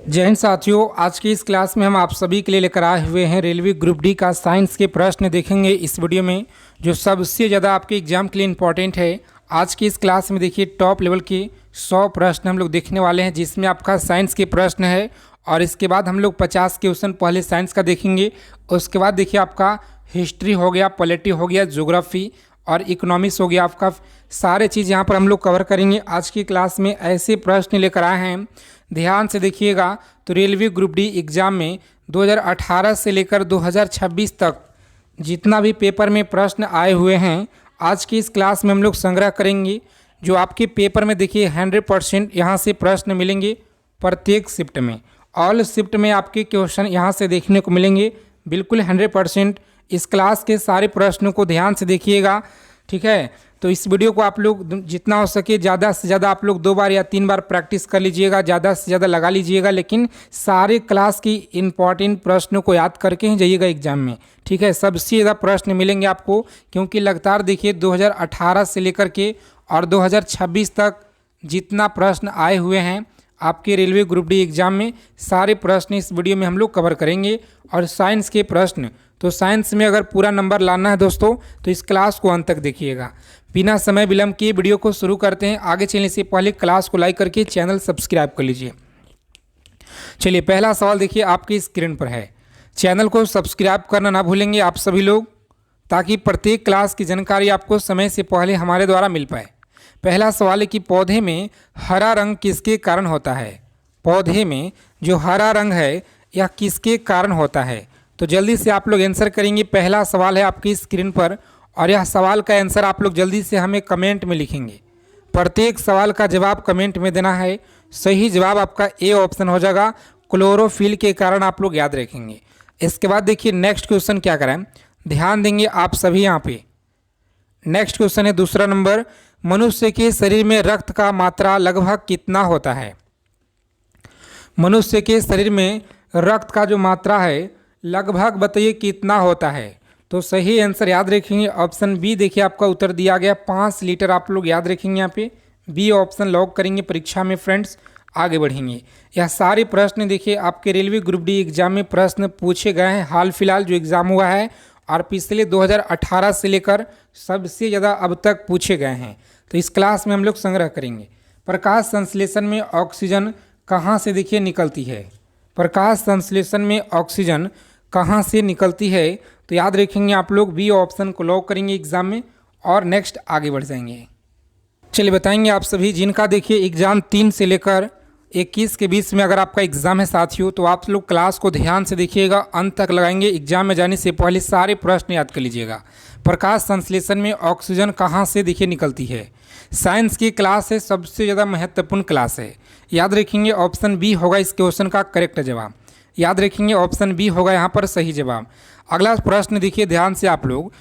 जय हिंद साथियों, आज की इस क्लास में हम आप सभी के लिए लेकर आए हुए हैं रेलवे ग्रुप डी का साइंस के प्रश्न देखेंगे इस वीडियो में, जो सबसे ज़्यादा आपके एग्जाम के लिए इम्पॉर्टेंट है। आज की इस क्लास में देखिए टॉप लेवल के 100 प्रश्न हम लोग देखने वाले हैं, जिसमें आपका साइंस के प्रश्न है और इसके बाद हम लोग 50 क्वेश्चन पहले साइंस का देखेंगे। उसके बाद देखिए आपका हिस्ट्री हो गया, पॉलिटी हो गया, ज्योग्राफी और इकोनॉमिक्स हो गया। आपका सारे चीज़ यहाँ पर हम लोग कवर करेंगे। आज की क्लास में ऐसे प्रश्न लेकर आए हैं, ध्यान से देखिएगा। तो रेलवे ग्रुप डी एग्ज़ाम में 2018 से लेकर 2026 तक जितना भी पेपर में प्रश्न आए हुए हैं, आज की इस क्लास में हम लोग संग्रह करेंगे। जो आपके पेपर में देखिए 100% यहाँ से प्रश्न मिलेंगे प्रत्येक शिफ्ट में। ऑल शिफ्ट में आपके क्वेश्चन यहाँ से देखने को मिलेंगे, बिल्कुल 100%। इस क्लास के सारे प्रश्नों को ध्यान से देखिएगा, ठीक है। तो इस वीडियो को आप लोग जितना हो सके ज़्यादा से ज़्यादा आप लोग 2 बार या 3 बार प्रैक्टिस कर लीजिएगा, ज़्यादा से ज़्यादा लगा लीजिएगा, लेकिन सारे क्लास की इंपॉर्टेंट प्रश्नों को याद करके ही जाइएगा एग्जाम में, ठीक है। सबसे ज़्यादा प्रश्न मिलेंगे आपको, क्योंकि लगातार देखिए 2018 से लेकर के और 2026 तक जितना प्रश्न आए हुए हैं आपके रेलवे ग्रुप डी एग्ज़ाम में, सारे प्रश्न इस वीडियो में हम लोग कवर करेंगे। और साइंस के प्रश्न, तो साइंस में अगर पूरा नंबर लाना है दोस्तों, तो इस क्लास को अंत तक देखिएगा। बिना समय विलंब किए वीडियो को शुरू करते हैं। आगे चलने से पहले क्लास को लाइक करके चैनल सब्सक्राइब कर लीजिए। चलिए, पहला सवाल देखिए आपकी स्क्रीन पर है। चैनल को सब्सक्राइब करना ना भूलेंगे आप सभी लोग, ताकि प्रत्येक क्लास की जानकारी आपको समय से पहले हमारे द्वारा मिल पाए। पहला सवाल है कि पौधे में हरा रंग किसके कारण होता है। पौधे में जो हरा रंग है यह किसके कारण होता है। तो जल्दी से आप लोग आंसर करेंगे। पहला सवाल है आपकी स्क्रीन पर, और यह सवाल का आंसर आप लोग जल्दी से हमें कमेंट में लिखेंगे। प्रत्येक सवाल का जवाब कमेंट में देना है। सही जवाब आपका ए ऑप्शन हो जाएगा, क्लोरोफिल के कारण आप लोग याद रखेंगे। इसके बाद देखिए नेक्स्ट क्वेश्चन क्या करें, ध्यान देंगे आप सभी यहाँ पे। नेक्स्ट क्वेश्चन है दूसरा नंबर, मनुष्य के शरीर में रक्त का मात्रा लगभग कितना होता है। मनुष्य के शरीर में रक्त का जो मात्रा है लगभग बताइए कितना होता है। तो सही आंसर याद रखेंगे ऑप्शन बी। देखिए आपका उत्तर दिया गया 5 लीटर, आप लोग याद रखेंगे यहाँ पे बी ऑप्शन लॉक करेंगे परीक्षा में। फ्रेंड्स आगे बढ़ेंगे। यह सारे प्रश्न देखिए आपके रेलवे ग्रुप डी एग्जाम में प्रश्न पूछे गए हैं, हाल फिलहाल जो एग्ज़ाम हुआ है, और पिछले 2018 से लेकर सबसे ज़्यादा अब तक पूछे गए हैं। तो इस क्लास में हम लोग संग्रह करेंगे। प्रकाश संश्लेषण में ऑक्सीजन कहाँ से देखिए निकलती है। प्रकाश संश्लेषण में ऑक्सीजन कहाँ से निकलती है, तो याद रखेंगे आप लोग बी ऑप्शन को लॉक करेंगे एग्जाम में, और नेक्स्ट आगे बढ़ जाएंगे। चलिए बताएंगे आप सभी जिनका देखिए एग्ज़ाम 3 से लेकर 21 के बीच में अगर आपका एग्ज़ाम है साथियों, तो आप लोग क्लास को ध्यान से देखिएगा, अंत तक लगाएंगे। एग्जाम में जाने से पहले सारे प्रश्न याद कर लीजिएगा। प्रकाश संश्लेषण में ऑक्सीजन कहाँ से देखिए निकलती है। साइंस की क्लास है, सबसे ज़्यादा महत्वपूर्ण क्लास है। याद रखेंगे ऑप्शन बी होगा इस क्वेश्चन का करेक्ट जवाब। याद रखेंगे ऑप्शन बी होगा यहाँ पर सही जवाब। अगला प्रश्न देखिए ध्यान से आप लोग,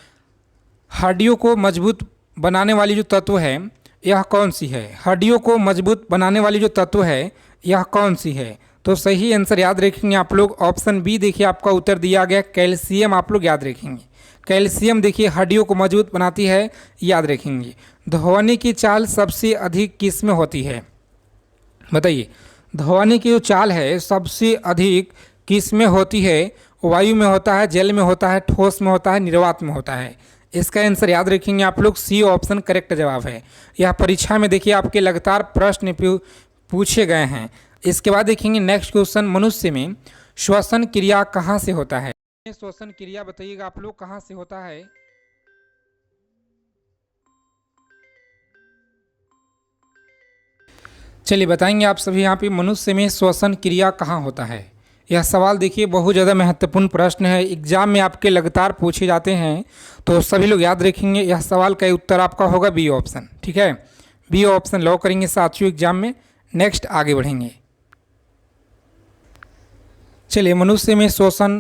हड्डियों को मजबूत बनाने वाली जो तत्व है यह कौन सी है। हड्डियों को मजबूत बनाने वाली जो तत्व है यह कौन सी है। तो सही आंसर याद रखेंगे आप लोग ऑप्शन बी। देखिए आपका उत्तर दिया गया कैल्शियम, आप लोग याद रखेंगे। कैल्शियम देखिए हड्डियों को मजबूत बनाती है, याद रखेंगे। ध्वनि की चाल सबसे अधिक किस में होती है, बताइए। ध्वनि की जो चाल है सबसे अधिक किस में होती है। वायु में होता है, जल में होता है, ठोस में होता है, निर्वात में होता है। इसका आंसर याद रखेंगे आप लोग सी ऑप्शन करेक्ट जवाब है। यह परीक्षा में देखिए आपके लगातार प्रश्न पूछे गए हैं। इसके बाद देखेंगे नेक्स्ट क्वेश्चन, मनुष्य में श्वसन क्रिया कहाँ से होता है। श्वसन क्रिया बताइएगा आप लोग कहाँ से होता है। चलिए बताएंगे आप सभी यहाँ पे, मनुष्य में श्वसन क्रिया कहाँ होता है। यह सवाल देखिए बहुत ज़्यादा महत्वपूर्ण प्रश्न है, एग्जाम में आपके लगातार पूछे जाते हैं, तो सभी लोग याद रखेंगे। यह सवाल का उत्तर आपका होगा बी ऑप्शन, ठीक है। बी ऑप्शन लॉक करेंगे साथियों एग्जाम में। नेक्स्ट आगे बढ़ेंगे। चलिए, मनुष्य में श्वसन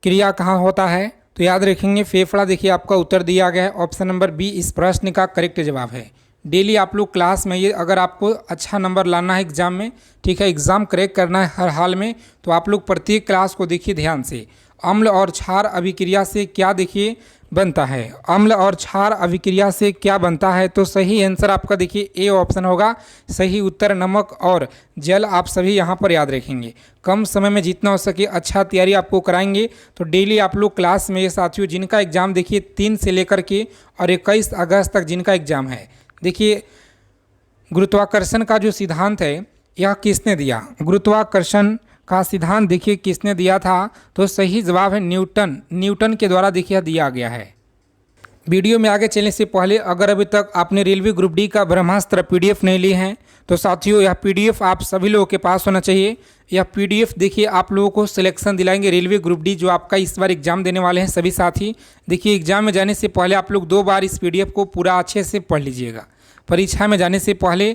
क्रिया कहाँ होता है, तो याद रखेंगे फेफड़ा। देखिए आपका उत्तर दिया गया है ऑप्शन नंबर बी इस प्रश्न का करेक्ट जवाब है। डेली आप लोग क्लास में ये, अगर आपको अच्छा नंबर लाना है एग्जाम में, ठीक है, एग्ज़ाम क्रैक करना है हर हाल में, तो आप लोग प्रत्येक क्लास को देखिए ध्यान से। अम्ल और क्षार अभिक्रिया से क्या देखिए बनता है। अम्ल और क्षार अभिक्रिया से क्या बनता है? तो सही आंसर आपका देखिए ए ऑप्शन होगा। सही उत्तर नमक और जल आप सभी यहाँ पर याद रखेंगे। कम समय में जितना हो सके अच्छा तैयारी आपको कराएंगे। तो डेली आप लोग क्लास में ये साथियों जिनका एग्ज़ाम देखिए 3 से लेकर के और 21 अगस्त तक जिनका एग्ज़ाम है, देखिए गुरुत्वाकर्षण का जो सिद्धांत है यह किसने दिया? गुरुत्वाकर्षण का सिद्धांत देखिए किसने दिया था? तो सही जवाब है न्यूटन। न्यूटन के द्वारा देखिए दिया गया है। वीडियो में आगे चलने से पहले अगर अभी तक आपने रेलवे ग्रुप डी का ब्रह्मास्त्र पीडीएफ नहीं ली है तो साथियों यह पीडीएफ आप सभी लोगों के पास होना चाहिए। यह पीडीएफ देखिए आप लोगों को सिलेक्शन दिलाएंगे रेलवे ग्रुप डी जो आपका इस बार एग्जाम देने वाले हैं सभी साथी। देखिए एग्जाम में जाने से पहले आप लोग 2 बार इस पीडीएफ को पूरा अच्छे से पढ़ लीजिएगा। परीक्षा में जाने से पहले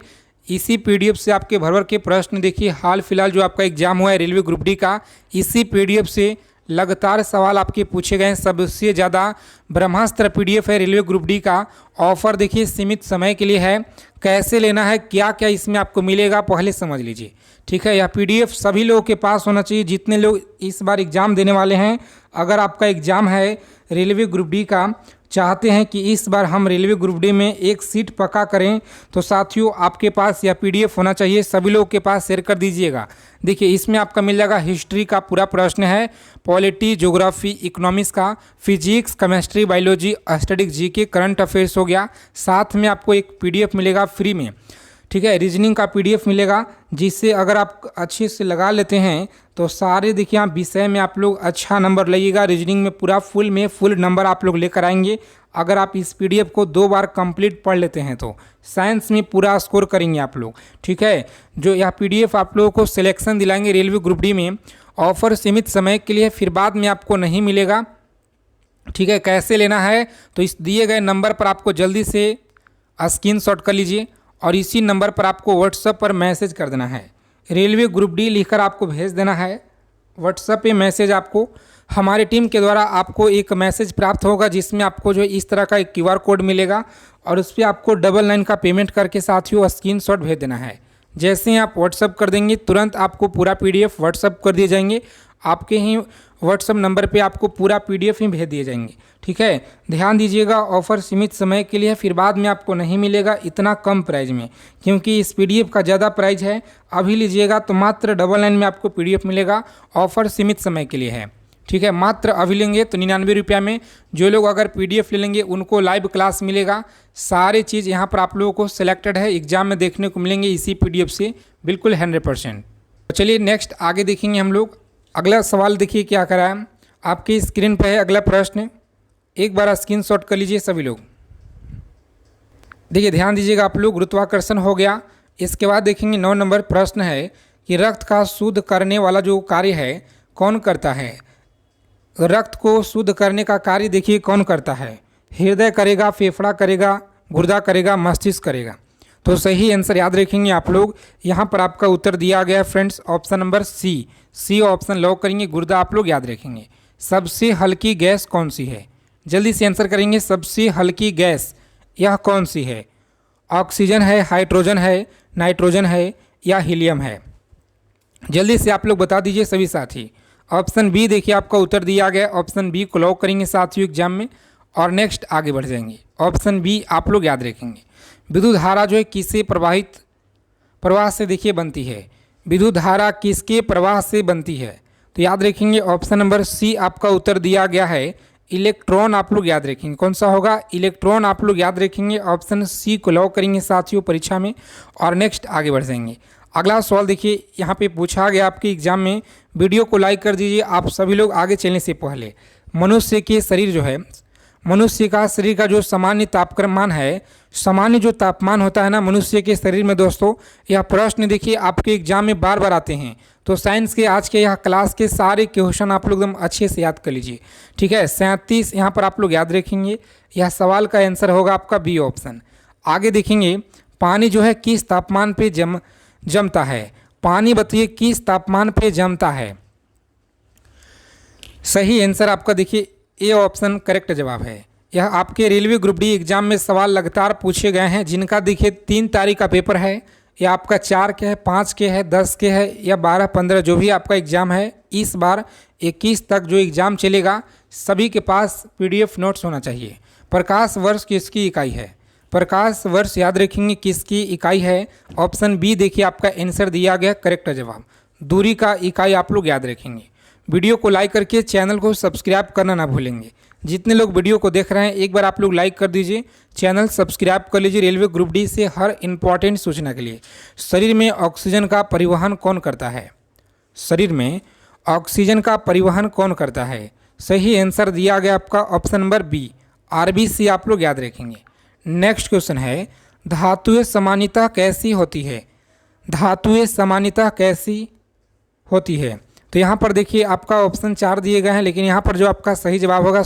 इसी पीडीएफ से आपके भर के प्रश्न देखिए हाल फिलहाल जो आपका एग्जाम हुआ है रेलवे ग्रुप डी का, इसी पीडीएफ से लगातार सवाल आपके पूछे गए हैं। सबसे ज़्यादा ब्रह्मास्त्र पीडीएफ है रेलवे ग्रुप डी का। ऑफर देखिए सीमित समय के लिए है। कैसे लेना है, क्या क्या इसमें आपको मिलेगा पहले समझ लीजिए, ठीक है। यह पीडीएफ सभी लोगों के पास होना चाहिए जितने लोग इस बार एग्ज़ाम देने वाले हैं। अगर आपका एग्ज़ाम है रेलवे ग्रुप डी का, चाहते हैं कि इस बार हम रेलवे ग्रुप डी में एक सीट पक्का करें, तो साथियों आपके पास यह पीडीएफ होना चाहिए। सभी लोगों के पास शेयर कर दीजिएगा। देखिए इसमें आपका मिल जाएगा हिस्ट्री का पूरा प्रश्न है, पॉलिटी, ज्योग्राफी, इकोनॉमिक्स का, physics, chemistry, biology, static GK, current affairs हो गया। साथ में आपको एक पीडीएफ मिलेगा फ्री में, ठीक है। रीजनिंग का पीडीएफ मिलेगा जिससे अगर आप अच्छे से लगा लेते हैं तो सारे देखिए आप विषय में आप लोग अच्छा नंबर लाइएगा। रीजनिंग में पूरा फुल नंबर आप लोग लेकर आएंगे। अगर आप इस पीडीएफ को 2 बार कंप्लीट पढ़ लेते हैं तो साइंस में पूरा स्कोर करेंगे आप लोग, ठीक है। जो यह पीडीएफ आप लोगों को सिलेक्शन दिलाएंगे रेलवे ग्रुप डी में। ऑफर सीमित समय के लिए, फिर बाद में आपको नहीं मिलेगा, ठीक है। कैसे लेना है? तो इस दिए गए नंबर पर आपको जल्दी से स्क्रीनशॉट कर लीजिए और इसी नंबर पर आपको व्हाट्सएप पर मैसेज कर देना है। रेलवे ग्रुप डी लिखकर आपको भेज देना है व्हाट्सएप पे मैसेज। आपको हमारी टीम के द्वारा आपको एक मैसेज प्राप्त होगा जिसमें आपको जो इस तरह का एक क्यूआर कोड मिलेगा और उस पर आपको 99 का पेमेंट करके साथियों स्क्रीनशॉट भेज देना है। जैसे ही आप व्हाट्सएप कर देंगे तुरंत आपको पूरा पीडीएफ व्हाट्सएप कर दिए जाएंगे। आपके ही व्हाट्सएप नंबर पे आपको पूरा पीडीएफ ही भेज दिए जाएंगे, ठीक है। ध्यान दीजिएगा ऑफर सीमित समय के लिए, फिर बाद में आपको नहीं मिलेगा इतना कम प्राइस में, क्योंकि इस पीडीएफ का ज़्यादा प्राइस है। अभी लीजिएगा तो मात्र 99 में आपको पीडीएफ मिलेगा। ऑफर सीमित समय के लिए है, ठीक है। मात्र अभी लेंगे तो 99 रुपया में। जो लोग अगर पीडीएफ ले लेंगे उनको लाइव क्लास मिलेगा। सारी चीज़ यहाँ पर आप लोगों को सिलेक्टेड है, एग्जाम में देखने को मिलेंगे इसी पीडीएफ से, बिल्कुल 100%। चलिए नेक्स्ट आगे देखेंगे हम लोग। अगला सवाल देखिए क्या करा है, आपकी स्क्रीन पर है अगला प्रश्न। एक बार स्क्रीनशॉट कर लीजिए सभी लोग। देखिए ध्यान दीजिएगा आप लोग, गुरुत्वाकर्षण हो गया। इसके बाद देखेंगे 9 नंबर प्रश्न है कि रक्त का शुद्ध करने वाला जो कार्य है कौन करता है? रक्त को शुद्ध करने का कार्य देखिए कौन करता है? हृदय करेगा, फेफड़ा करेगा, गुर्दा करेगा, मस्तिष्क करेगा? तो सही आंसर याद रखेंगे आप लोग। यहाँ पर आपका उत्तर दिया गया है friends, option number C option lock करेंगे। गुर्दा आप लोग याद रखेंगे। सबसे हल्की गैस कौन सी है? जल्दी से आंसर करेंगे। सबसे हल्की गैस यह कौन सी है? ऑक्सीजन है, हाइड्रोजन है, नाइट्रोजन है या हीलियम है? जल्दी से आप लोग बता दीजिए सभी साथी। ऑप्शन बी देखिए आपका उत्तर दिया गया। ऑप्शन बी को लॉक करेंगे साथियों एग्जाम में और नेक्स्ट आगे बढ़ जाएंगे। ऑप्शन बी आप लोग याद रखेंगे। विद्युत धारा जो है किससे प्रवाह से देखिए बनती है? विद्युत धारा किसके प्रवाह से बनती है? तो याद रखेंगे ऑप्शन नंबर सी आपका उत्तर दिया गया है। इलेक्ट्रॉन आप लोग याद रखेंगे। कौन सा होगा? इलेक्ट्रॉन आप लोग याद रखेंगे। ऑप्शन सी को लॉक करेंगे साथियों परीक्षा में और नेक्स्ट आगे बढ़ जाएंगे। अगला सवाल देखिए यहाँ पे पूछा गया आपके एग्जाम में। वीडियो को लाइक कर दीजिए आप सभी लोग आगे चलने से पहले। मनुष्य के शरीर जो है, मनुष्य का शरीर का जो सामान्य तापमान है, सामान्य जो तापमान होता है ना मनुष्य के शरीर में दोस्तों, यह प्रश्न देखिए आपके एग्जाम में बार बार आते हैं। तो साइंस के आज के यह क्लास के सारे क्वेश्चन आप लोग एकदम अच्छे से याद कर लीजिए, ठीक है। 37 यहाँ पर आप लोग याद रखेंगे। यह सवाल का आंसर होगा आपका बी ऑप्शन। आगे देखेंगे पानी जो है किस तापमान पे जमता है? पानी बताइए किस तापमान पे जमता है? सही आंसर आपका देखिए ए ऑप्शन करेक्ट जवाब है। यह आपके रेलवे ग्रुप डी एग्जाम में सवाल लगातार पूछे गए हैं, जिनका देखिए 3 तारीख का पेपर है। या आपका 4 के है, 5 के है, 10 के है या 12, 15 जो भी आपका एग्जाम है, इस बार 21 तक जो एग्ज़ाम चलेगा सभी के पास PDF नोट्स होना चाहिए। प्रकाश वर्ष किसकी इकाई है? प्रकाश वर्ष याद रखेंगे किसकी इकाई है? ऑप्शन बी देखिए आपका आंसर दिया गया करेक्ट जवाब। दूरी का इकाई आप लोग याद रखेंगे। वीडियो को लाइक करके चैनल को सब्सक्राइब करना ना भूलेंगे। जितने लोग वीडियो को देख रहे हैं एक बार आप लोग लाइक कर दीजिए, चैनल सब्सक्राइब कर लीजिए रेलवे ग्रुप डी से हर इंपॉर्टेंट सूचना के लिए। शरीर में ऑक्सीजन का परिवहन कौन करता है? शरीर में ऑक्सीजन का परिवहन कौन करता है? सही आंसर दिया गया आपका ऑप्शन नंबर बी RBC आप लोग याद रखेंगे। नेक्स्ट क्वेश्चन है धातुएं समानीता कैसी होती है? धातुएं समानीता कैसी होती है? तो यहाँ पर देखिए आपका ऑप्शन 4 दिए गए हैं, लेकिन यहाँ पर जो आपका सही जवाब होगा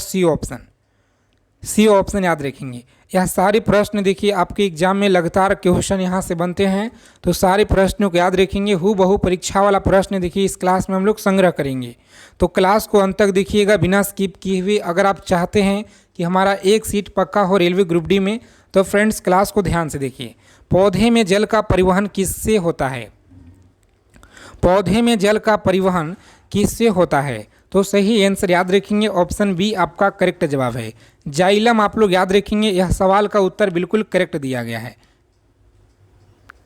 सी ऑप्शन याद रखेंगे। यह सारे प्रश्न देखिए आपके एग्जाम में लगातार क्वेश्चन यहाँ से बनते हैं, तो सारे प्रश्नों को याद रखेंगे। हूबहू परीक्षा वाला प्रश्न देखिए इस क्लास में हम लोग संग्रह करेंगे, तो क्लास को अंत तक देखिएगा बिना स्किप किए हुए। अगर आप चाहते हैं कि हमारा एक सीट पक्का हो रेलवे ग्रुप डी में, तो फ्रेंड्स क्लास को ध्यान से देखिए। पौधे में जल का परिवहन किससे होता है? पौधे में जल का परिवहन किससे होता है? तो सही आंसर याद रखेंगे ऑप्शन बी आपका करेक्ट जवाब है। जाइलम आप लोग याद रखेंगे। यह सवाल का उत्तर बिल्कुल करेक्ट दिया गया है।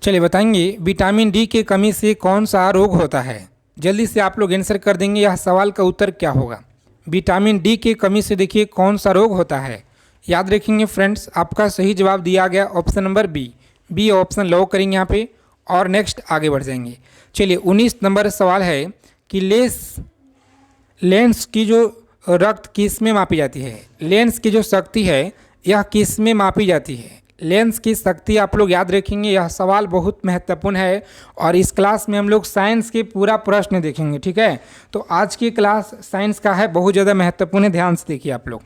चलिए बताएंगे विटामिन डी की कमी से कौन सा रोग होता है? जल्दी से आप लोग आंसर कर देंगे। यह सवाल का उत्तर क्या होगा? विटामिन डी की कमी से देखिए कौन सा रोग होता है? याद रखेंगे फ्रेंड्स आपका सही जवाब दिया गया option number B option lock करेंगे यहाँ पे और नेक्स्ट आगे बढ़ जाएंगे। चलिए 19 नंबर सवाल है कि लेंस की जो रक्त किस में मापी जाती है? लेंस की जो शक्ति है यह किस में मापी जाती है? लेंस की शक्ति आप लोग याद रखेंगे। यह सवाल बहुत महत्वपूर्ण है और इस क्लास में हम लोग साइंस के पूरा प्रश्न देखेंगे, ठीक है। तो आज की क्लास साइंस का है, बहुत ज़्यादा महत्वपूर्ण है, ध्यान से देखिए आप लोग।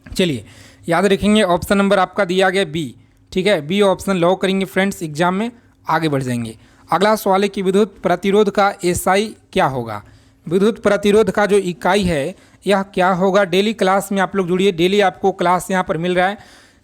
चलिए याद रखेंगे ऑप्शन नंबर आपका दिया गया बी, ठीक है। बी ऑप्शन लॉक करेंगे फ्रेंड्स, एग्जाम में आगे बढ़ जाएंगे। अगला सवाल है कि विद्युत प्रतिरोध का SI क्या होगा? विद्युत प्रतिरोध का जो इकाई है यह क्या होगा? डेली क्लास में आप लोग जुड़िए, डेली आपको क्लास यहाँ पर मिल रहा है।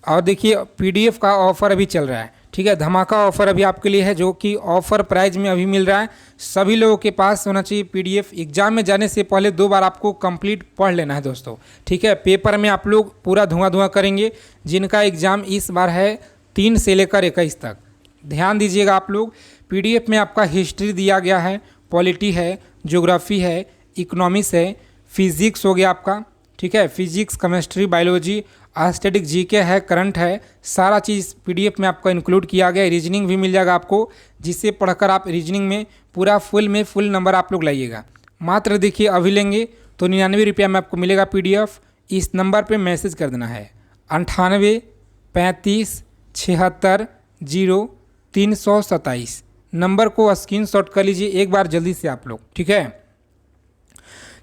और देखिए PDF का ऑफ़र अभी चल रहा है, ठीक है। धमाका ऑफ़र अभी आपके लिए है जो कि ऑफ़र प्राइस में अभी मिल रहा है। सभी लोगों के पास होना चाहिए PDF। एग्जाम में जाने से पहले 2 बार आपको कंप्लीट पढ़ लेना है दोस्तों, ठीक है। पेपर में आप लोग पूरा धुआं करेंगे। जिनका एग्ज़ाम इस बार है 3 से लेकर 21 तक, ध्यान दीजिएगा आप लोग। PDF में आपका हिस्ट्री दिया गया है, पॉलिटी है, ज्योग्राफी है, इकोनॉमिक्स है, फिजिक्स हो गया आपका, ठीक है। Physics, chemistry, biology, static GK है, करंट है, सारा चीज़ PDF में आपका इंक्लूड किया गया है। रीजनिंग भी मिल जाएगा आपको, जिससे पढ़कर आप रीजनिंग में पूरा फुल नंबर आप लोग लाइएगा। मात्र देखिए अभी लेंगे तो 99 रुपया में आपको मिलेगा PDF। इस नंबर पे मैसेज कर देना है 98 35 76 0 327। नंबर को स्क्रीनशॉट कर लीजिए एक बार जल्दी से आप लोग, ठीक है।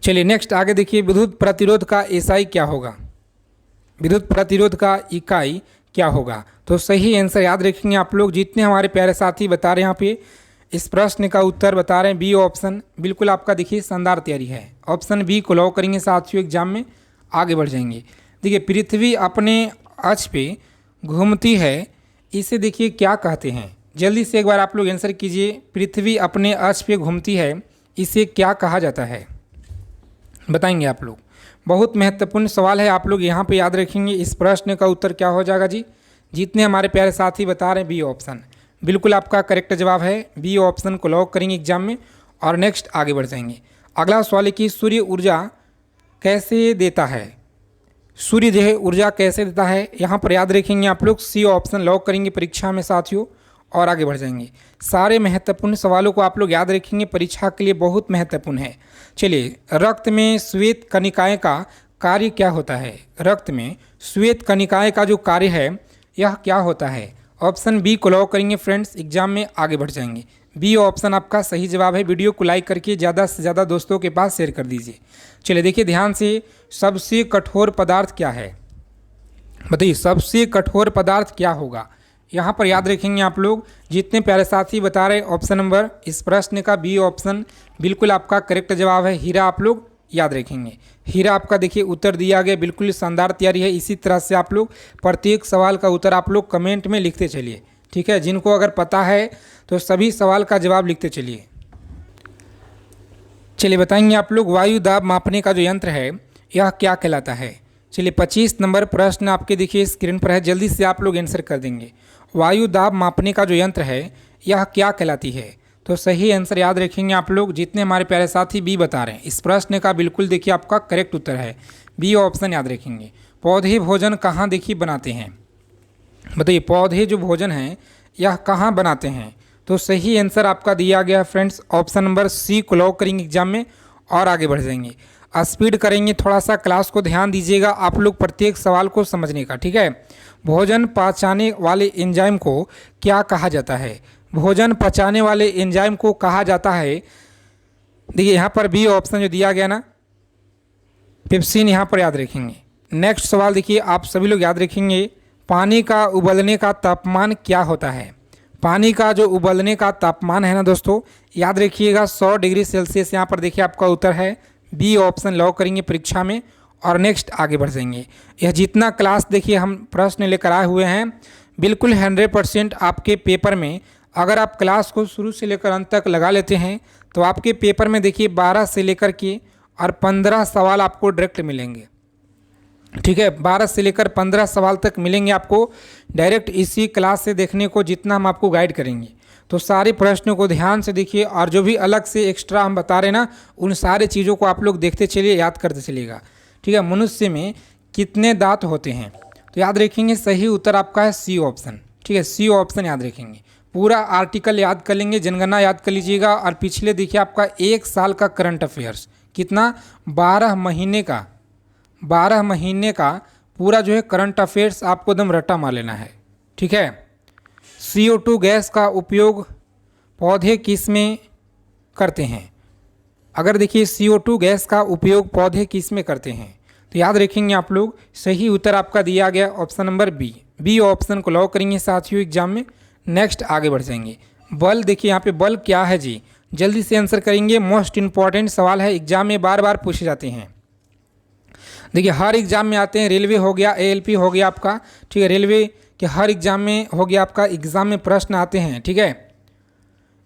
चलिए नेक्स्ट आगे देखिए विद्युत प्रतिरोध का SI क्या होगा? विद्युत प्रतिरोध का इकाई क्या होगा? तो सही आंसर याद रखेंगे आप लोग। जितने हमारे प्यारे साथी बता रहे हैं यहाँ पे इस प्रश्न का उत्तर बता रहे हैं बी ऑप्शन, बिल्कुल आपका देखिए शानदार तैयारी है। ऑप्शन बी को लॉक करेंगे साथियों, एग्जाम में आगे बढ़ जाएंगे। देखिए पृथ्वी अपने अक्ष पे घूमती है, इसे देखिए क्या कहते हैं? जल्दी से एक बार आप लोग आंसर कीजिए। पृथ्वी अपने अक्ष पे घूमती है, इसे क्या कहा जाता है? बताएंगे आप लोग। बहुत महत्वपूर्ण सवाल है, आप लोग यहाँ पे याद रखेंगे। इस प्रश्न का उत्तर क्या हो जाएगा जी? जितने हमारे प्यारे साथी बता रहे हैं बी ऑप्शन, बिल्कुल आपका करेक्ट जवाब है। बी ऑप्शन को लॉक करेंगे एग्जाम में और नेक्स्ट आगे बढ़ जाएंगे। अगला सवाल है कि सूर्य ऊर्जा कैसे देता है? सूर्य जो है ऊर्जा कैसे देता है? यहाँ पर याद रखेंगे आप लोग। सी ऑप्शन लॉक करेंगे परीक्षा में साथियों और आगे बढ़ जाएंगे। सारे महत्वपूर्ण सवालों को आप लोग याद रखेंगे, परीक्षा के लिए बहुत महत्वपूर्ण है। चलिए रक्त में श्वेत कणिकाएं का कार्य क्या होता है? रक्त में श्वेत कणिकाएं का जो कार्य है यह क्या होता है? ऑप्शन बी को लॉक करेंगे फ्रेंड्स, एग्जाम में आगे बढ़ जाएंगे। बी ऑप्शन आपका सही जवाब है। वीडियो को लाइक करके ज़्यादा से ज़्यादा दोस्तों के पास शेयर कर दीजिए। चलिए देखिए ध्यान से, सबसे कठोर पदार्थ क्या है? बताइए सबसे कठोर पदार्थ क्या होगा? यहाँ पर याद रखेंगे आप लोग। जितने प्यारे साथी बता रहे ऑप्शन नंबर इस प्रश्न का बी ऑप्शन बिल्कुल आपका करेक्ट जवाब है। हीरा आप लोग याद रखेंगे। हीरा आपका देखिए उत्तर दिया गया, बिल्कुल शानदार तैयारी है। इसी तरह से आप लोग प्रत्येक सवाल का उत्तर आप लोग कमेंट में लिखते चलिए, ठीक है। जिनको अगर पता है तो सभी सवाल का जवाब लिखते चलिए। चलिए बताएंगे आप लोग वायु दाब मापने का जो यंत्र है यह क्या कहलाता है। चलिए 25 नंबर प्रश्न आपके देखिए स्क्रीन पर है, जल्दी से आप लोग आंसर कर देंगे। वायु दाब मापने का जो यंत्र है यह क्या कहलाती है। तो सही आंसर याद रखेंगे आप लोग, जितने हमारे प्यारे साथी बी बता रहे हैं इस प्रश्न का बिल्कुल देखिए आपका करेक्ट उत्तर है बी ऑप्शन याद रखेंगे। पौधे भोजन कहाँ देखिए बनाते हैं, बताइए पौधे जो भोजन है यह कहाँ बनाते हैं। तो सही आंसर आपका दिया गया फ्रेंड्स ऑप्शन नंबर सी को लॉक करेंगे एग्जाम में और आगे बढ़ जाएंगे। स्पीड करेंगे, थोड़ा सा क्लास को ध्यान दीजिएगा आप लोग प्रत्येक सवाल को समझने का, ठीक है। भोजन पचाने वाले एंजाइम को क्या कहा जाता है, भोजन पचाने वाले एंजाइम को कहा जाता है। देखिए यहाँ पर बी ऑप्शन जो दिया गया ना पेप्सिन, यहाँ पर याद रखेंगे। नेक्स्ट सवाल देखिए आप सभी लोग याद रखेंगे, पानी का उबलने का तापमान क्या होता है। पानी का जो उबलने का तापमान है ना दोस्तों याद रखिएगा 100 डिग्री सेल्सियस। यहाँ पर देखिए आपका उत्तर है बी ऑप्शन लॉक करेंगे परीक्षा में और नेक्स्ट आगे बढ़ जाएंगे। यह जितना क्लास देखिए हम प्रश्न लेकर आए हुए हैं बिल्कुल 100% आपके पेपर में, अगर आप क्लास को शुरू से लेकर अंत तक लगा लेते हैं तो आपके पेपर में देखिए 12 से लेकर के और 15 सवाल आपको डायरेक्ट मिलेंगे, ठीक है। 12 से लेकर 15 सवाल तक मिलेंगे आपको डायरेक्ट इसी क्लास से देखने को, जितना हम आपको गाइड करेंगे। तो सारे प्रश्नों को ध्यान से देखिए और जो भी अलग से एक्स्ट्रा हम बता रहे हैं ना उन सारे चीज़ों को आप लोग देखते चलिए, याद करते चलिएगा, ठीक है। मनुष्य में कितने दांत होते हैं, तो याद रखेंगे सही उत्तर आपका है सी ऑप्शन, ठीक है। सी ऑप्शन याद रखेंगे, पूरा आर्टिकल याद कर लेंगे, जनगणना याद कर लीजिएगा और पिछले देखिए आपका 1 साल का करंट अफेयर्स कितना 12 महीने का पूरा जो है करंट अफेयर्स आपको एकदम रट्टा मार लेना है, ठीक है। CO2 गैस का उपयोग पौधे किस में करते हैं। अगर देखिए CO2 गैस का उपयोग पौधे किस में करते हैं तो याद रखेंगे आप लोग सही उत्तर आपका दिया गया ऑप्शन नंबर बी ऑप्शन को लॉक करेंगे साथियों एग्जाम में। नेक्स्ट आगे बढ़ जाएंगे। बल देखिए यहाँ पे बल क्या है जी, जल्दी से आंसर करेंगे, मोस्ट इंपॉर्टेंट सवाल है, एग्जाम में बार बार पूछे जाते हैं। देखिए हर एग्जाम में आते हैं, रेलवे हो गया, ALP हो गया आपका, ठीक है। रेलवे के हर एग्जाम में हो गया आपका, एग्जाम में प्रश्न आते हैं, ठीक है।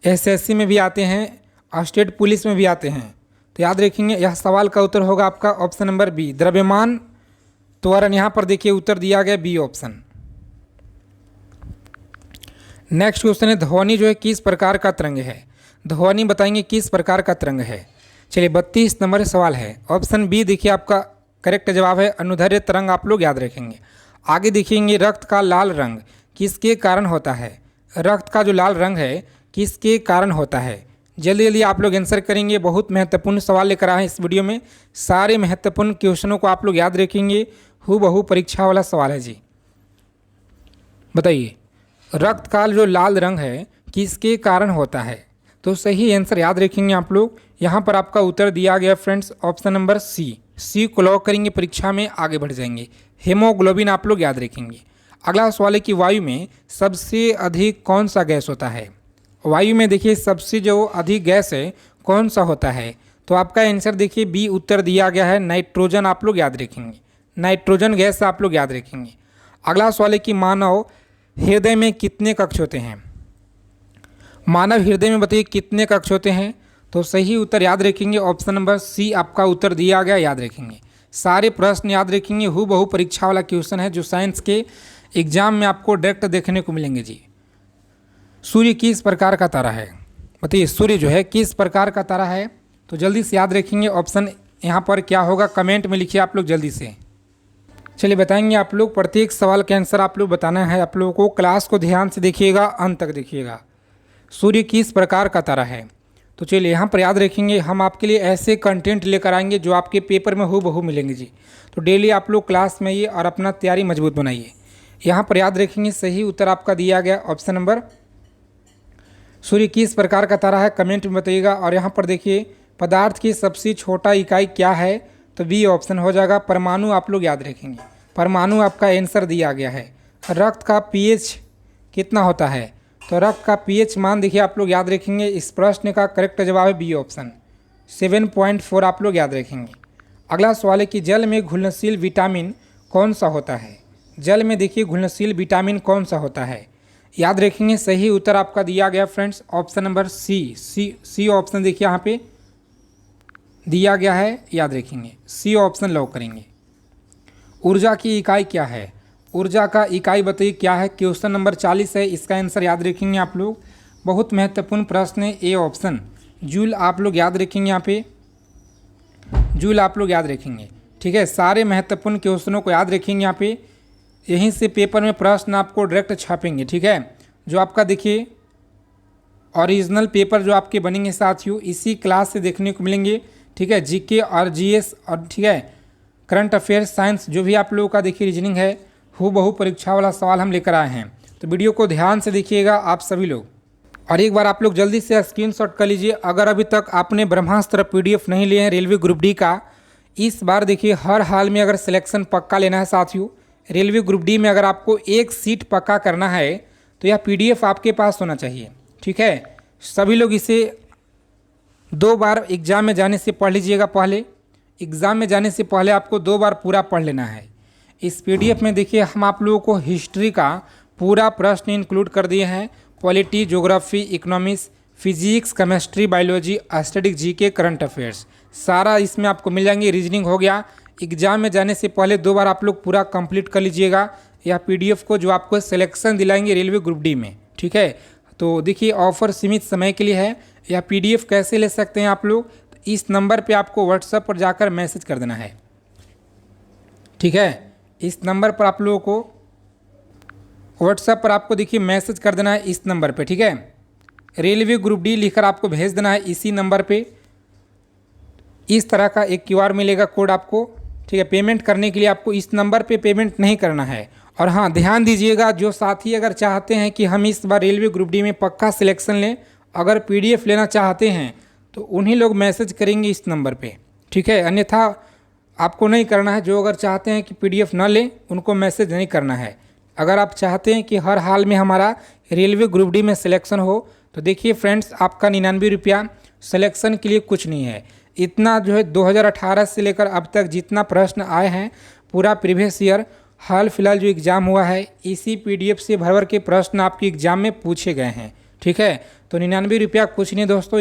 SSC में भी आते हैं और स्टेट पुलिस में भी आते हैं। तो याद रखेंगे यह सवाल का उत्तर होगा आपका ऑप्शन नंबर बी द्रव्यमान त्वरण। यहाँ पर देखिए उत्तर दिया गया बी ऑप्शन। नेक्स्ट क्वेश्चन है ध्वनि जो है किस प्रकार का तरंग है। ध्वनि बताएंगे किस प्रकार का तरंग है। चलिए 32 नंबर सवाल है, ऑप्शन बी देखिए आपका करेक्ट जवाब है अनुदैर्ध्य तरंग, आप लोग याद रखेंगे। आगे देखेंगे रक्त का लाल रंग किसके कारण होता है। रक्त का जो लाल रंग है किसके कारण होता है, जल्दी जल्दी आप लोग आंसर करेंगे। बहुत महत्वपूर्ण सवाल लेकर आए हैं इस वीडियो में, सारे महत्वपूर्ण क्वेश्चनों को आप लोग याद रखेंगे, हूबहू परीक्षा वाला सवाल है जी। बताइए रक्त का जो लाल रंग है किसके कारण होता है। तो सही आंसर याद रखेंगे आप लोग, यहाँ पर आपका उत्तर दिया गया फ्रेंड्स ऑप्शन नंबर सी को लॉक करेंगे परीक्षा में, आगे बढ़ जाएंगे। हेमोग्लोबिन आप लोग याद रखेंगे। अगला सवाल है कि वायु में सबसे अधिक कौन सा गैस होता है। वायु में देखिए सबसे जो अधिक गैस है कौन सा होता है। तो आपका आंसर देखिए बी उत्तर दिया गया है नाइट्रोजन, आप लोग याद रखेंगे, नाइट्रोजन गैस आप लोग याद रखेंगे। अगला सवाल है कि मानव हृदय में कितने कक्ष होते हैं। मानव हृदय में बताइए कितने कक्ष होते हैं। तो सही उत्तर याद रखेंगे ऑप्शन नंबर सी आपका उत्तर दिया गया, याद रखेंगे। सारे प्रश्न याद रखेंगे, हूबहू परीक्षा वाला क्वेश्चन है जो साइंस के एग्जाम में आपको डायरेक्ट देखने को मिलेंगे जी। सूर्य किस प्रकार का तारा है, बताइए सूर्य जो है किस प्रकार का तारा है। तो जल्दी से याद रखेंगे ऑप्शन यहाँ पर क्या होगा, कमेंट में लिखिए आप लोग जल्दी से। चलिए बताएंगे आप लोग, प्रत्येक सवाल का आंसर आप लोग बताना है आप लोगों को। क्लास को ध्यान से देखिएगा, अंत तक देखिएगा। सूर्य किस प्रकार का तारा है। तो चलिए यहाँ पर याद रखेंगे, हम आपके लिए ऐसे कंटेंट लेकर आएंगे जो आपके पेपर में हूबहू मिलेंगे जी। तो डेली आप लोग क्लास में आइए और अपना तैयारी मजबूत बनाइए। यहाँ पर याद रखेंगे सही उत्तर आपका दिया गया ऑप्शन नंबर, सूर्य किस प्रकार का तारा है, कमेंट में बताइएगा। और यहाँ पर देखिए पदार्थ की सबसे छोटा इकाई क्या है, तो बी ऑप्शन हो जाएगा परमाणु, आप लोग याद रखेंगे। परमाणु आपका आंसर दिया गया है। रक्त का pH कितना होता है, तो रक्त का pH मान देखिए आप लोग याद रखेंगे। इस प्रश्न का करेक्ट जवाब है बी ऑप्शन 7.4, आप लोग याद रखेंगे। अगला सवाल है कि जल में घुलनशील विटामिन कौन सा होता है। जल में देखिए घुलनशील विटामिन कौन सा होता है, याद रखेंगे। सही उत्तर आपका दिया गया friends option number C option देखिए यहाँ पे दिया गया है, याद रखेंगे। सी ऑप्शन लॉक करेंगे। ऊर्जा की इकाई क्या है? ऊर्जा का इकाई बताइए क्या है? क्वेश्चन नंबर 40 है, इसका आंसर याद रखेंगे आप लोग। बहुत महत्वपूर्ण प्रश्न है, ए ऑप्शन जूल आप लोग याद रखेंगे। यहाँ पे जूल आप लोग याद रखेंगे, ठीक है। सारे महत्वपूर्ण क्वेश्चनों को याद रखेंगे यहाँ पे, यहीं से पेपर में प्रश्न आपको डायरेक्ट छापेंगे, ठीक है। जो आपका देखिए ओरिजिनल पेपर जो आपके बनेंगे साथियों, इसी क्लास से देखने को मिलेंगे, ठीक है। जीके और जीएस और ठीक है करंट अफेयर्स, साइंस, जो भी आप लोगों का देखिए रीजनिंग है, हूबहू परीक्षा वाला सवाल हम लेकर आए हैं। तो वीडियो को ध्यान से देखिएगा आप सभी लोग, और एक बार आप लोग जल्दी से स्क्रीनशॉट कर लीजिए। अगर अभी तक आपने ब्रह्मास्त्र पीडीएफ नहीं लिए हैं रेलवे ग्रुप डी का, इस बार देखिए हर हाल में अगर सिलेक्शन पक्का लेना है साथियों, रेलवे ग्रुप डी में अगर आपको एक सीट पक्का करना है तो यह पीडीएफ आपके पास होना चाहिए, ठीक है। सभी लोग इसे 2 बार एग्ज़ाम में जाने से पढ़ लीजिएगा। पहले एग्ज़ाम में जाने से पहले आपको 2 बार पूरा पढ़ लेना है। इस पीडीएफ में देखिए हम आप लोगों को हिस्ट्री का पूरा प्रश्न इंक्लूड कर दिए हैं, polity, geography, economics, physics, chemistry, biology, static, GK, current affairs, सारा इसमें आपको मिल जाएंगे। रीजनिंग हो गया। एग्जाम में जाने से पहले 2 बार आप लोग पूरा कंप्लीट कर लीजिएगा यह पीडीएफ को, जो आपको सिलेक्शन दिलाएंगे रेलवे ग्रुप डी में, ठीक है। तो देखिए ऑफर सीमित समय के लिए है। यह पीडीएफ कैसे ले सकते हैं आप लोग? तो इस नंबर पे आपको व्हाट्सएप पर जाकर मैसेज कर देना है, ठीक है। इस नंबर पर आप लोगों को व्हाट्सएप पर आपको देखिए मैसेज कर देना है इस नंबर पे, ठीक है। रेलवे ग्रुप डी लिखकर आपको भेज देना है इसी नंबर पे। इस तरह का एक क्यूआर मिलेगा कोड आपको, ठीक है। पेमेंट करने के लिए आपको इस नंबर पे पेमेंट नहीं करना है। और हाँ, ध्यान दीजिएगा, जो साथी अगर चाहते हैं कि हम इस बार रेलवे ग्रुप डी में पक्का सिलेक्शन लें, अगर पीडीएफ लेना चाहते हैं तो उन्हीं लोग मैसेज करेंगे इस नंबर पे, ठीक है। अन्यथा आपको नहीं करना है। जो अगर चाहते हैं कि पीडीएफ ना लें उनको मैसेज नहीं करना है। अगर आप चाहते हैं कि हर हाल में हमारा रेलवे ग्रुप डी में सिलेक्शन हो तो देखिए फ्रेंड्स, आपका 99 रुपया सिलेक्शन के लिए कुछ नहीं है। इतना जो है 2018 से लेकर अब तक जितना प्रश्न आए हैं, पूरा प्रीवियस ईयर हाल फिलहाल जो एग्ज़ाम हुआ है, इसी पीडीएफ से भर भर के प्रश्न आपके एग्ज़ाम में पूछे गए हैं, ठीक है। तो 99 रुपया कुछ नहीं दोस्तों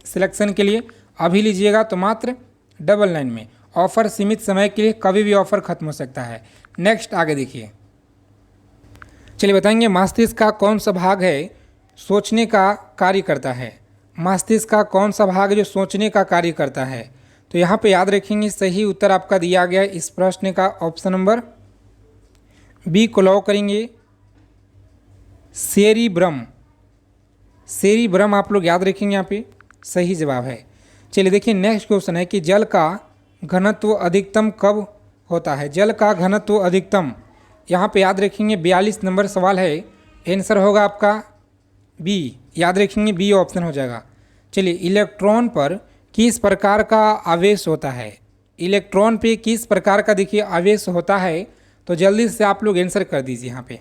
सिलेक्शन के लिए। अभी लीजिएगा तो मात्र 99 में। ऑफ़र सीमित समय के लिए, कभी भी ऑफ़र खत्म हो सकता है। नेक्स्ट आगे देखिए, चलिए बताएंगे मस्तिष्क का कौन सा भाग है सोचने का कार्य करता है? मस्तिष्क का कौन सा भाग है जो सोचने का कार्य करता है? तो यहाँ पे याद रखेंगे सही उत्तर आपका दिया गया है इस प्रश्न का, ऑप्शन नंबर बी को लॉक करेंगे, सेरिब्रम। सेरिब्रम आप लोग याद रखेंगे, यहाँ पे सही जवाब है। चलिए देखिए नेक्स्ट क्वेश्चन है कि जल का घनत्व अधिकतम कब होता है? जल का घनत्व अधिकतम, यहाँ पे याद रखेंगे 42 नंबर सवाल है। आंसर होगा आपका बी, याद रखेंगे बी ऑप्शन हो जाएगा। चलिए, इलेक्ट्रॉन पर किस प्रकार का आवेश होता है? इलेक्ट्रॉन पे किस प्रकार का देखिए आवेश होता है? तो जल्दी से आप लोग आंसर कर दीजिए, यहाँ पे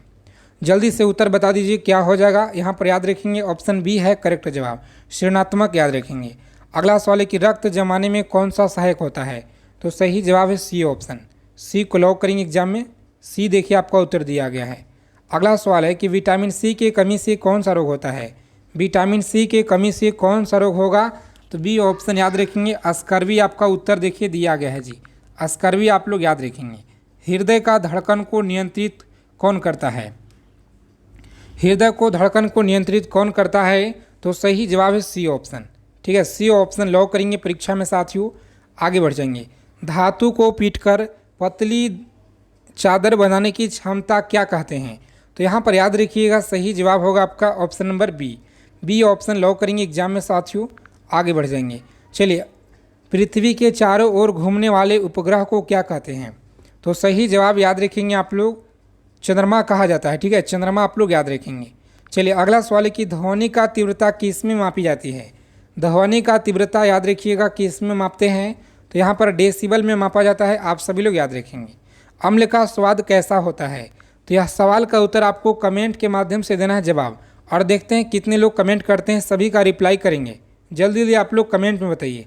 जल्दी से उत्तर बता दीजिए क्या हो जाएगा। यहाँ पर याद रखेंगे ऑप्शन बी है करेक्ट जवाब, ऋणात्मक याद रखेंगे। अगला सवाल है कि रक्त जमाने में कौन सा सहायक होता है? तो सही जवाब है सी ऑप्शन, सी को लॉक करेंगे एग्जाम में। सी देखिए आपका उत्तर दिया गया है। अगला सवाल है कि विटामिन सी की कमी से कौन सा रोग होता है? विटामिन सी की कमी से कौन सा रोग होगा? तो बी ऑप्शन याद रखेंगे, स्कर्वी आपका उत्तर देखिए दिया गया है जी, स्कर्वी आप लोग याद रखेंगे। हृदय का धड़कन को नियंत्रित कौन करता है? हृदय को धड़कन को नियंत्रित कौन करता है? तो सही जवाब है सी ऑप्शन, ठीक है। सी ऑप्शन लॉक करेंगे परीक्षा में साथियों। आगे बढ़ जाएंगे, धातु को पीटकर पतली चादर बनाने की क्षमता क्या कहते हैं? तो यहाँ पर याद रखिएगा सही जवाब होगा आपका option number B, B option lock करेंगे एग्जाम में साथियों। आगे बढ़ जाएंगे, चलिए, पृथ्वी के चारों ओर घूमने वाले उपग्रह को क्या कहते हैं? तो सही जवाब याद रखेंगे आप लोग, चंद्रमा कहा जाता है, ठीक है, चंद्रमा आप लोग याद रखेंगे। चलिए अगला सवाल है कि ध्वनि का तीव्रता किस में मापी जाती है? ध्वनि का तीव्रता याद रखिएगा किस में मापते हैं? तो यहाँ पर डेसिबल में मापा जाता है, आप सभी लोग याद रखेंगे। अम्ल का स्वाद कैसा होता है? तो यह सवाल का उत्तर आपको कमेंट के माध्यम से देना है जवाब, और देखते हैं कितने लोग कमेंट करते हैं, सभी का रिप्लाई करेंगे। जल्दी जल्दी आप लोग कमेंट में बताइए।